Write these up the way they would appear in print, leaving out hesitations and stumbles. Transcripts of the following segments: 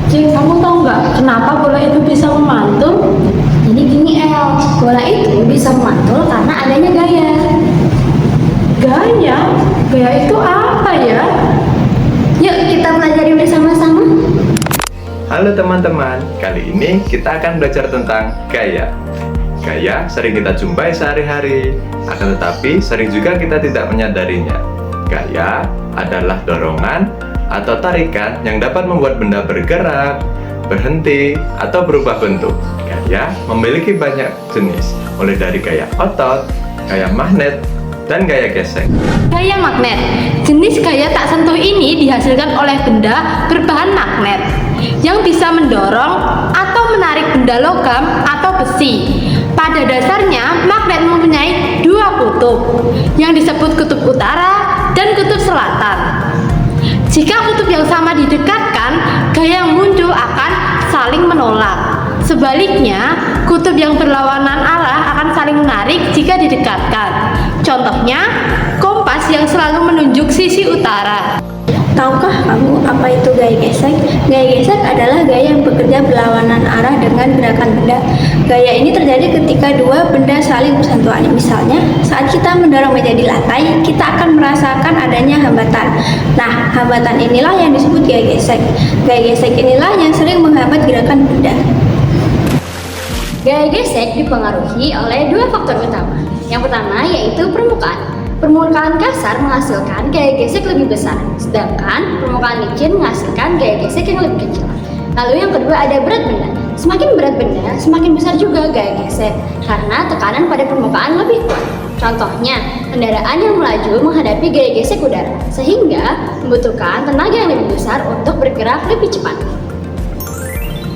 Cing, kamu tahu nggak kenapa bola itu bisa memantul? Jadi gini El, bola itu bisa memantul karena adanya gaya. Gaya? Gaya itu apa ya? Yuk kita pelajari bersama-sama. Halo teman-teman, kali ini kita akan belajar tentang gaya. Gaya sering kita jumpai sehari-hari, akan tetapi sering juga kita tidak menyadarinya. Gaya adalah dorongan atau tarikan yang dapat membuat benda bergerak, berhenti, atau berubah bentuk. Gaya memiliki banyak jenis, mulai dari gaya otot, gaya magnet, dan gaya gesek. Gaya magnet. Jenis gaya tak sentuh ini dihasilkan oleh benda berbahan magnet yang bisa mendorong atau menarik benda logam atau besi. Pada dasarnya, magnet mempunyai dua kutub yang disebut kutub utara dan kutub selatan. Jika kutub yang sama didekatkan, gaya yang muncul akan saling menolak. Sebaliknya, kutub yang berlawanan arah akan saling menarik jika didekatkan. Contohnya, kompas yang selalu menunjuk sisi utara. Tahukah kamu apa itu gaya gesek? Gaya gesek adalah gaya yang bekerja berlawanan arah dengan gerakan benda. Gaya ini terjadi ketika dua benda saling bersentuhan. Misalnya, saat kita mendorong meja di lantai, kita akan merasakan adanya hambatan. Nah, hambatan inilah yang disebut gaya gesek. Gaya gesek inilah yang sering menghambat gerakan benda. Gaya gesek dipengaruhi oleh dua faktor utama. Yang pertama yaitu permukaan. Permukaan kasar menghasilkan gaya gesek lebih besar, sedangkan permukaan licin menghasilkan gaya gesek yang lebih kecil. Lalu yang kedua ada berat benda. Semakin berat benda, semakin besar juga gaya gesek, karena tekanan pada permukaan lebih kuat. Contohnya, kendaraan yang melaju menghadapi gaya gesek udara, sehingga membutuhkan tenaga yang lebih besar untuk bergerak lebih cepat.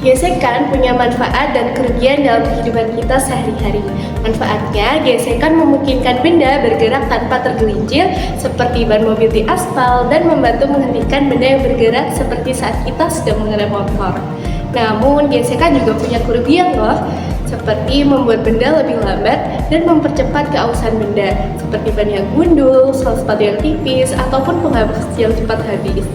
Gesekan punya manfaat dan kerugian dalam kehidupan kita sehari-hari. Manfaatnya, gesekan memungkinkan benda bergerak tanpa tergelincir seperti ban mobil di aspal dan membantu menghentikan benda yang bergerak seperti saat kita sedang mengendarai motor. Namun, gesekan juga punya kerugian loh, seperti membuat benda lebih lambat dan mempercepat keausan benda, seperti ban yang gundul, sol sepatu yang tipis, ataupun penghabis yang cepat habis.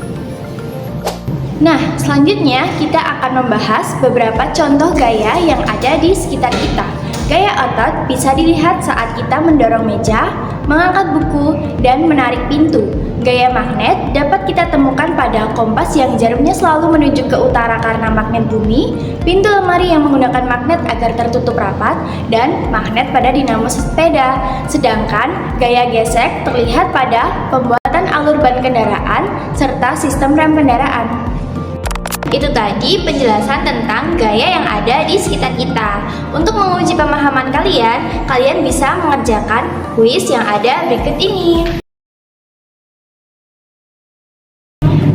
Nah, selanjutnya kita akan membahas beberapa contoh gaya yang ada di sekitar kita. Gaya otot bisa dilihat saat kita mendorong meja, mengangkat buku, dan menarik pintu. Gaya magnet dapat kita temukan pada kompas yang jarumnya selalu menunjuk ke utara karena magnet bumi, pintu lemari yang menggunakan magnet agar tertutup rapat, dan magnet pada dinamo sepeda. Sedangkan gaya gesek terlihat pada pembuatan alur ban kendaraan serta sistem rem kendaraan. Itu tadi penjelasan tentang gaya yang ada di sekitar kita. Untuk menguji pemahaman kalian, kalian bisa mengerjakan kuis yang ada berikut ini.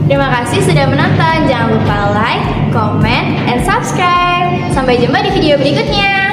Terima kasih sudah menonton. Jangan lupa like, comment, and subscribe. Sampai jumpa di video berikutnya.